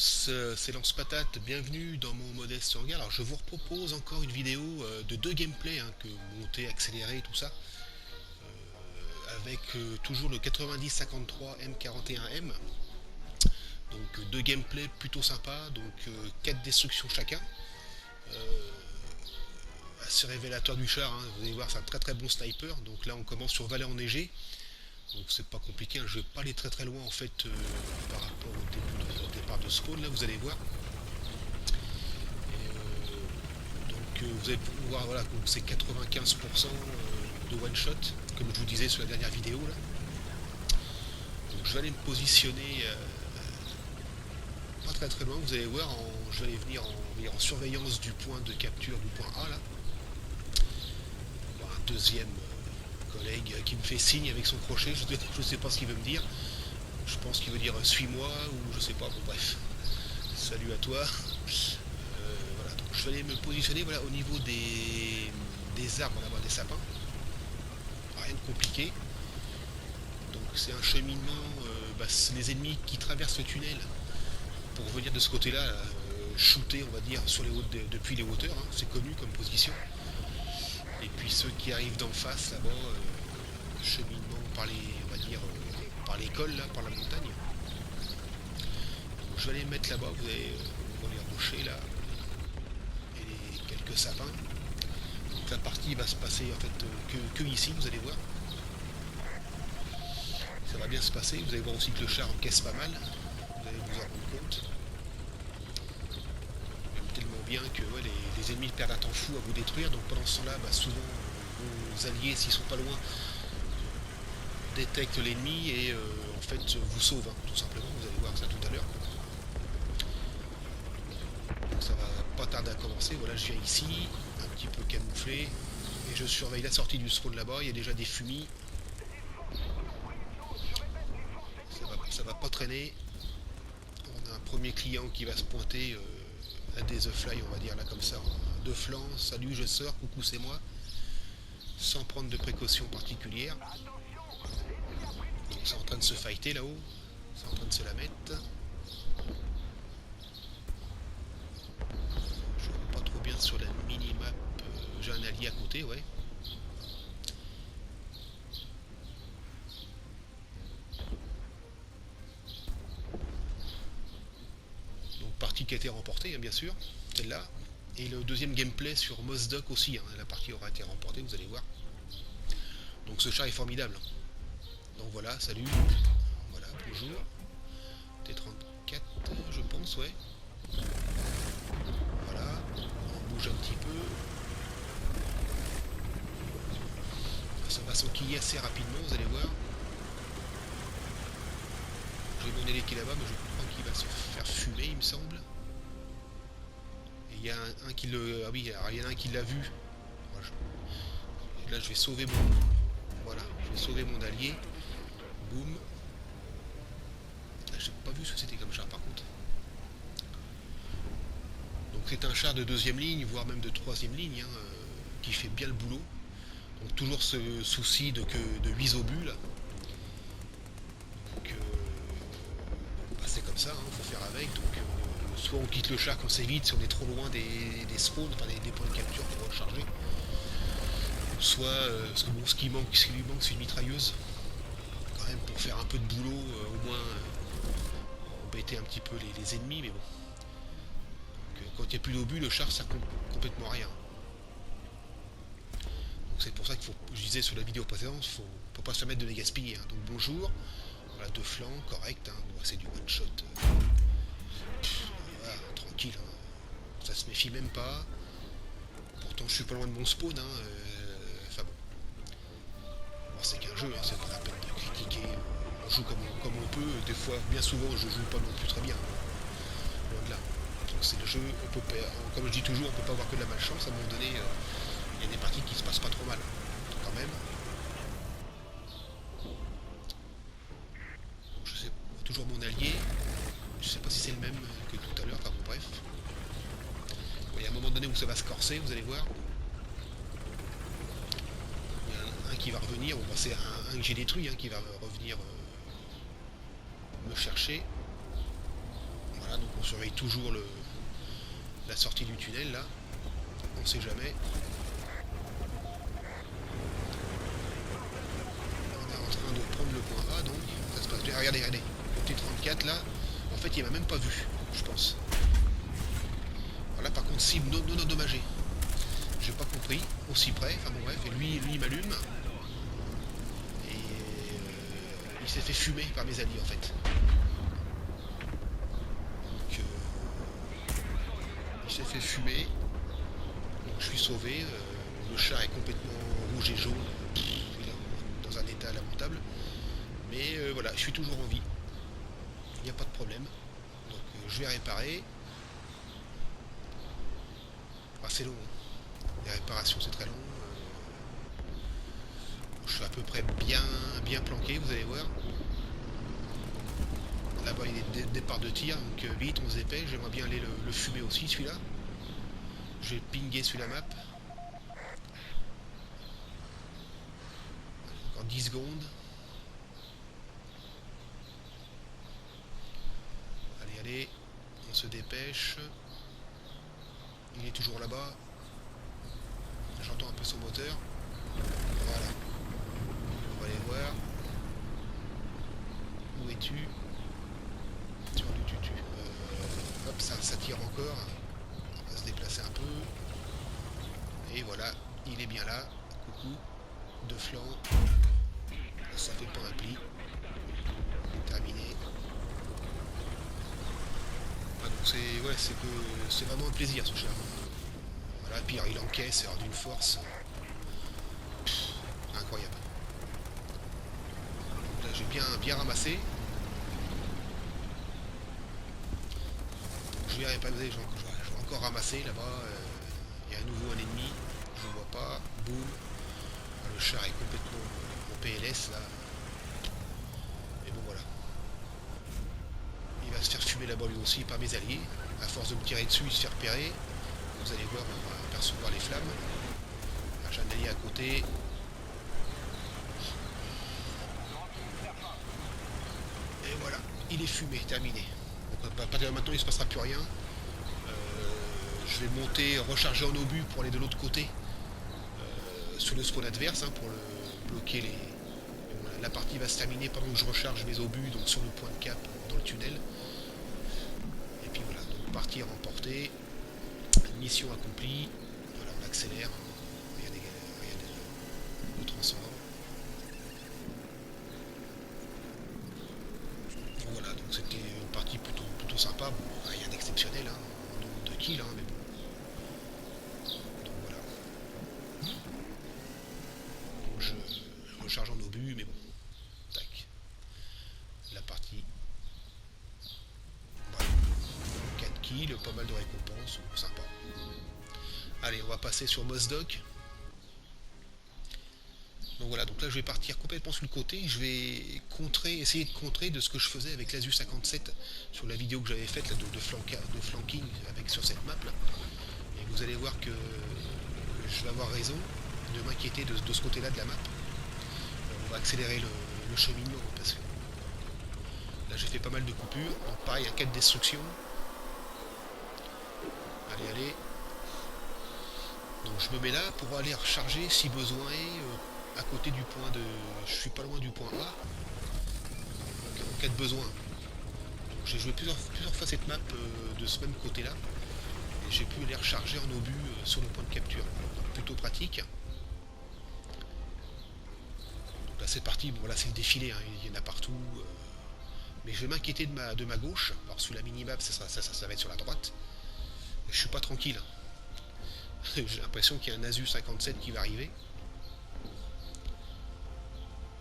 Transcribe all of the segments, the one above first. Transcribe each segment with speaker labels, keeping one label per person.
Speaker 1: tous, c'est Lance Patate, bienvenue dans mon modeste hangar. Alors je vous propose encore une vidéo de deux gameplays, que monter, accélérer, tout ça, avec toujours le 9053 M41M. Donc deux gameplays plutôt sympas, donc 4 destructions chacun. Assez révélateur du char, vous allez voir c'est un très très bon sniper. Donc là on commence sur Vallée enneigée, donc c'est pas compliqué, je vais pas aller très très loin en fait par rapport au départ de spawn, là vous allez voir. Vous allez pouvoir, voilà, donc c'est 95% de one shot, comme je vous disais sur la dernière vidéo là. Donc je vais aller me positionner pas très très loin, vous allez voir, je vais aller venir en surveillance du point de capture du point A là. Il y aura un deuxième collègue qui me fait signe avec son crochet, je ne sais pas ce qu'il veut me dire. Je pense qu'il veut dire suis-moi ou je sais pas, bon bref. Salut à toi. Voilà, donc je vais aller me positionner, voilà, au niveau des arbres, on va des sapins. Rien de compliqué. Donc c'est un cheminement, c'est les ennemis qui traversent le tunnel pour venir de ce côté-là, shooter, on va dire, sur depuis les hauteurs, c'est connu comme position. Et puis ceux qui arrivent d'en face là-bas, cheminement par les, on va dire, par l'école là, par la montagne. Donc je vais aller me mettre là-bas, vous allez voir les rochers là et les quelques sapins. Donc la partie va se passer en fait que ici, vous allez voir. Ça va bien se passer, vous allez voir aussi que le char encaisse pas mal, vous allez vous en rendre compte. Même tellement bien que ouais, les ennemis perdent un temps fou à vous détruire, donc pendant ce temps-là, souvent vos alliés, s'ils sont pas loin, détectent l'ennemi et en fait vous sauvent, tout simplement, vous allez voir ça tout à l'heure. Donc ça va pas tarder à commencer, voilà, je viens ici, un petit peu camouflé, et je surveille la sortie du spawn là-bas, il y a déjà des fumis. Ça va pas traîner. On a un premier client qui va se pointer à des The Fly, on va dire là comme ça, de flanc, salut je sors, coucou c'est moi, sans prendre de précautions particulières. Donc c'est en train de se fighter là-haut, c'est en train de se la mettre. Je vois pas trop bien sur la mini-map, j'ai un allié à côté, ouais. Donc partie qui a été remportée, bien sûr, celle-là. Et le deuxième gameplay sur Mossdoc aussi, la partie aura été remportée, vous allez voir. Donc ce char est formidable. Donc voilà, salut. Voilà, bonjour. T34, je pense, ouais. Voilà, on bouge un petit peu. Ça va s'enquiller assez rapidement, vous allez voir. J'ai mon ailé qui est là-bas, mais je crois qu'il va se faire fumer, il me semble. Et il y a un qui le... Ah oui, il y en a un qui l'a vu. Là, je vais sauver mon... Voilà, je vais sauver mon allié. Boum. J'ai pas vu ce que c'était comme char, par contre. Donc c'est un char de deuxième ligne, voire même de troisième ligne, qui fait bien le boulot. Donc toujours ce souci de 8 obus là. Donc c'est comme ça, faut faire avec. Donc soit on quitte le char quand c'est vide, si on est trop loin des spawns, enfin des points de capture pour recharger. Soit parce que bon, ce qui lui manque c'est une mitrailleuse. Quand même pour faire un peu de boulot, au moins embêter un petit peu les ennemis, mais bon. Donc, quand il n'y a plus d'obus, le char ça compte complètement rien. C'est pour ça qu'il faut, je disais sur la vidéo précédente, faut pas se mettre de les gaspiller. Donc bonjour, voilà, deux flancs, correct, c'est du one shot. Voilà, tranquille, ça se méfie même pas. Pourtant je suis pas loin de mon spawn, enfin bon. Bon, c'est qu'un jeu, c'est pas la peine de critiquer. On joue comme on peut, des fois, bien souvent je joue pas non plus très bien. Loin de là. Donc c'est le jeu, on peut pas, comme je dis toujours, on peut pas avoir que de la malchance, à un moment donné. Il y a des parties qui se passent pas trop mal, quand même. Je sais toujours mon allié. Je sais pas si c'est le même que tout à l'heure, enfin bon bref. Bon, il y a un moment donné où ça va se corser, vous allez voir. Il y en a un qui va revenir, bon, c'est un que j'ai détruit, qui va revenir me chercher. Voilà, Voilà, donc on surveille toujours la sortie du tunnel là. On sait jamais. On est en train de prendre le point A, donc ça se passe bien. Regardez, regardez. Le T-34 là, en fait il m'a même pas vu, je pense. Voilà, par contre, cible non endommagée. J'ai pas compris, aussi près, enfin bon bref, et lui il m'allume. Et il s'est fait fumer par mes alliés en fait. Donc il s'est fait fumer. Donc je suis sauvé. Le char est complètement rouge et jaune. Il est dans un état lamentable. Mais voilà, je suis toujours en vie. Il n'y a pas de problème. Donc je vais réparer. Enfin, c'est long. Hein. Les réparations c'est très long. Je suis à peu près bien planqué, vous allez voir. Là-bas il y a des départs de tir, donc vite on se dépêche. J'aimerais bien aller le fumer aussi celui-là. Je vais pinguer sur la map. Encore 10 secondes. Allez, allez, on se dépêche. Il est toujours là-bas. J'entends un peu son moteur. Voilà. On va aller voir. Où es-tu? Sur du tutu. Hop, ça tire encore. On va se déplacer un peu. Et voilà, il est bien là. Coucou. De flanc. Ça fait pas un pli. Terminé. Ah, donc c'est vraiment un plaisir ce char. Voilà, puis il encaisse alors d'une force. Incroyable. Donc là j'ai bien ramassé. Je vais réparer, je vais encore ramasser là-bas. Il y a à nouveau un ennemi. Je ne vois pas. Boum. Le char est complètement en PLS là. Mais bon voilà. Il va se faire fumer là-bas lui aussi par mes alliés. À force de me tirer dessus, il se fait repérer. Vous allez voir, on va apercevoir les flammes. J'ai un allié à côté. Et voilà, il est fumé, terminé. Donc à partir de maintenant, il ne se passera plus rien. Je vais monter, recharger en obus pour aller de l'autre côté. Sur le spawn adverse, hein, pour bloquer les... La partie va se terminer pendant que je recharge mes obus, donc sur le point de cap dans le tunnel. Et puis voilà, donc partie remportée. Mission accomplie. Voilà, on accélère. Regardez le transcendant. Donc voilà, donc c'était une partie plutôt sympa. Bon, rien d'exceptionnel, hein, en nombre de kills, hein, mais bon. Donc voilà. Donc je recharge en obus, mais bon. Tac. La partie. Voilà. 4 kills, pas mal de récompenses, sympa. Allez, on va passer sur Mossdoc. Donc voilà, donc là je vais partir complètement sur le côté. Je vais essayer de contrer de ce que je faisais avec l'Azu 57 sur la vidéo que j'avais faite là, de flanking sur cette map là. Et vous allez voir que je vais avoir raison de m'inquiéter de ce côté-là de la map. On va accélérer le cheminement parce que là j'ai fait pas mal de coupures. Donc pareil, un cas de destruction. Allez, allez. Donc je me mets là pour aller recharger si besoin est à côté du point de... Je suis pas loin du point A. Donc en cas de besoin. Donc j'ai joué plusieurs fois cette map de ce même côté là. Et j'ai pu les recharger en obus sur le point de capture. Donc plutôt pratique. Donc là c'est parti, bon voilà c'est le défilé, hein, il y en a partout. Mais je vais m'inquiéter de ma gauche. Alors sous la mini-map ça va être sur la droite. Et je suis pas tranquille. J'ai l'impression qu'il y a un Azu 57 qui va arriver.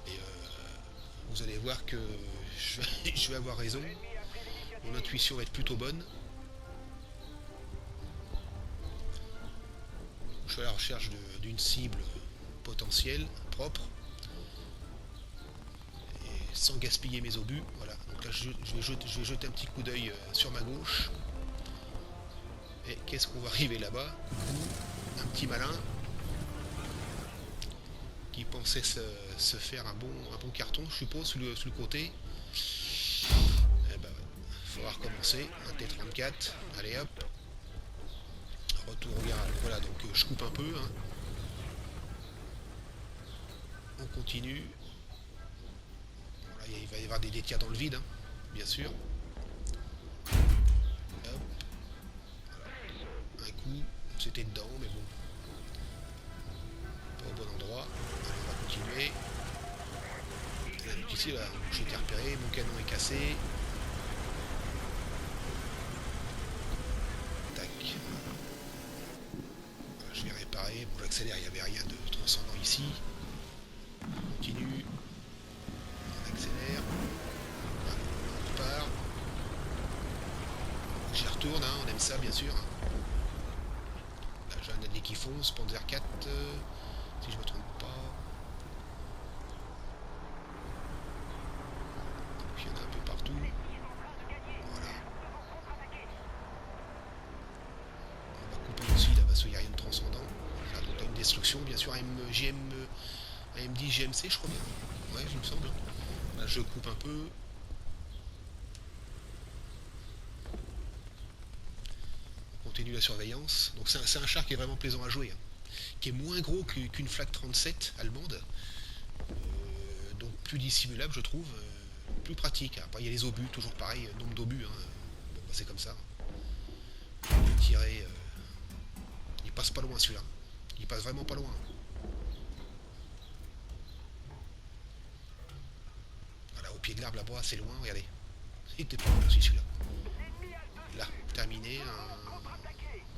Speaker 1: Et vous allez voir que je vais avoir raison. Mon intuition va être plutôt bonne. Je suis à la recherche d'une cible potentielle, propre. Et sans gaspiller mes obus. Voilà. Donc là je vais jeter un petit coup d'œil sur ma gauche. Et qu'est-ce qu'on va arriver là-bas? Un petit malin qui pensait se faire un bon carton, je suppose, sur le côté. Eh ben, faudra recommencer. Un T34. Allez hop. Retour au garage. Voilà, donc je coupe un peu. Hein. On continue. Voilà, il va y avoir des tirs dans le vide, hein, bien sûr. Hop. Voilà. Un coup, c'était dedans, mais bon. Pas au bon endroit. Allez, on va continuer. Là, donc ici, là, j'ai été repéré, mon canon est cassé. Tac. Voilà, je vais réparer. Bon, j'accélère, il n'y avait rien de transcendant ici. On continue. On accélère. Voilà, on repart. J'y retourne, hein, on aime ça bien sûr. Là j'ai un allié qui fonce, Panzer 4, si je me trompe pas. Donc il y en a un peu partout. Voilà. On va couper aussi là parce qu'il n'y a rien de transcendant. Voilà, donc là une destruction, bien sûr, AMD GMC je crois bien. Ouais, il me semble. Là je coupe un peu. Continue la surveillance. Donc c'est un char qui est vraiment plaisant à jouer, hein, qui est moins gros qu'une Flak 37 allemande, donc plus dissimulable je trouve, plus pratique. Après il y a les obus, toujours pareil, nombre d'obus, hein. Bon, bah, c'est comme ça. Tirer, il passe pas loin celui-là, il passe vraiment pas loin. Voilà, au pied de l'arbre là-bas, c'est loin, regardez. Il était pas loin aussi celui-là. Là, terminé,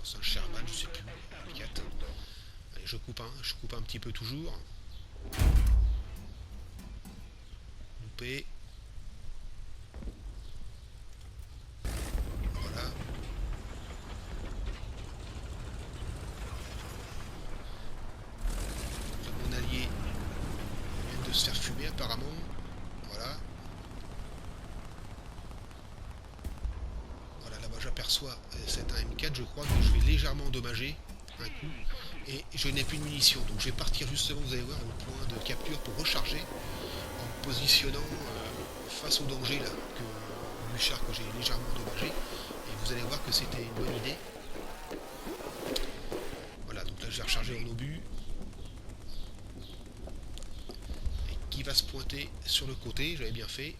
Speaker 1: c'est un Sherman, je sais plus, un 4. Allez, je coupe un petit peu toujours. Loupé. Voilà. Mon allié vient de se faire fumer apparemment. Voilà. Voilà, là-bas j'aperçois c'est un M4, je crois que je vais légèrement endommager un coup. Et je n'ai plus de munitions, donc je vais partir justement, vous allez voir, au point de capture pour recharger, en me positionnant face au danger là, du char que j'ai légèrement endommagé. Et vous allez voir que c'était une bonne idée. Voilà, donc là je vais recharger en obus. Et qui va se pointer sur le côté, j'avais bien fait.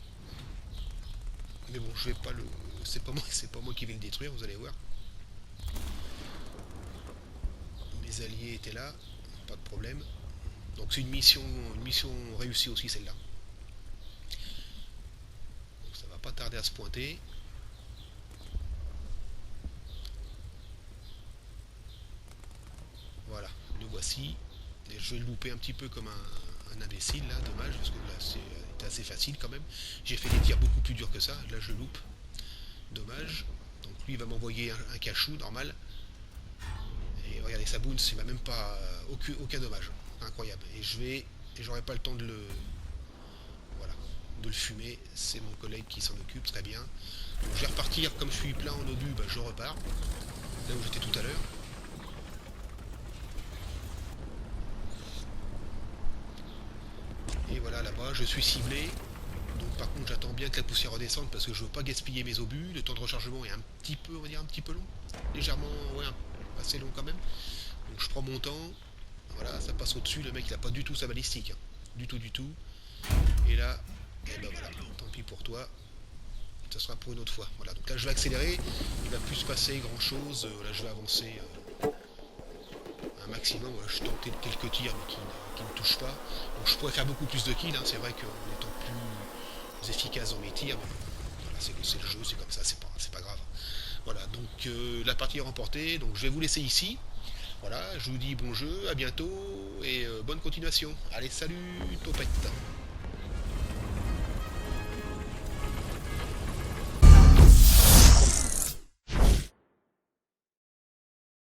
Speaker 1: Mais bon, je vais pas le. C'est pas moi qui vais le détruire, vous allez voir. Mes alliés étaient là, pas de problème. Donc c'est une mission réussie aussi celle-là. Donc ça va pas tarder à se pointer. Voilà, nous voici. Et je vais le louper un petit peu comme un imbécile là, dommage, parce que là c'était assez facile quand même. J'ai fait des tirs beaucoup plus durs que ça, là je loupe. Dommage. Donc lui il va m'envoyer un cachou normal. Et regardez, sa bounce, il va même pas. Aucun dommage. Incroyable. Et j'aurai pas le temps de le. Voilà. De le fumer. C'est mon collègue qui s'en occupe, très bien. Donc je vais repartir, comme je suis plein en obus, bah, je repars. Là où j'étais tout à l'heure. Et voilà, là-bas, je suis ciblé. Donc par contre, j'attends bien que la poussière redescende parce que je veux pas gaspiller mes obus. Le temps de rechargement est un petit peu, on va dire, un petit peu long. Légèrement, ouais, assez long quand même. Donc je prends mon temps. Voilà, ça passe au-dessus. Le mec, il a pas du tout sa balistique. Hein. Du tout, du tout. Et là, et ben voilà, tant pis pour toi. Ça sera pour une autre fois. Voilà, donc là, je vais accélérer. Il va plus se passer grand-chose. Là, je vais avancer un maximum. Voilà, je tente quelques tirs, mais qui ne touchent pas. Donc je pourrais faire beaucoup plus de kills. Hein. C'est vrai qu'en étant plus efficace dans mes tirs, voilà, c'est le jeu, c'est comme ça, c'est pas grave. Voilà, donc la partie est remportée. Donc je vais vous laisser ici. Voilà, je vous dis bon jeu, à bientôt et bonne continuation. Allez, salut, topette.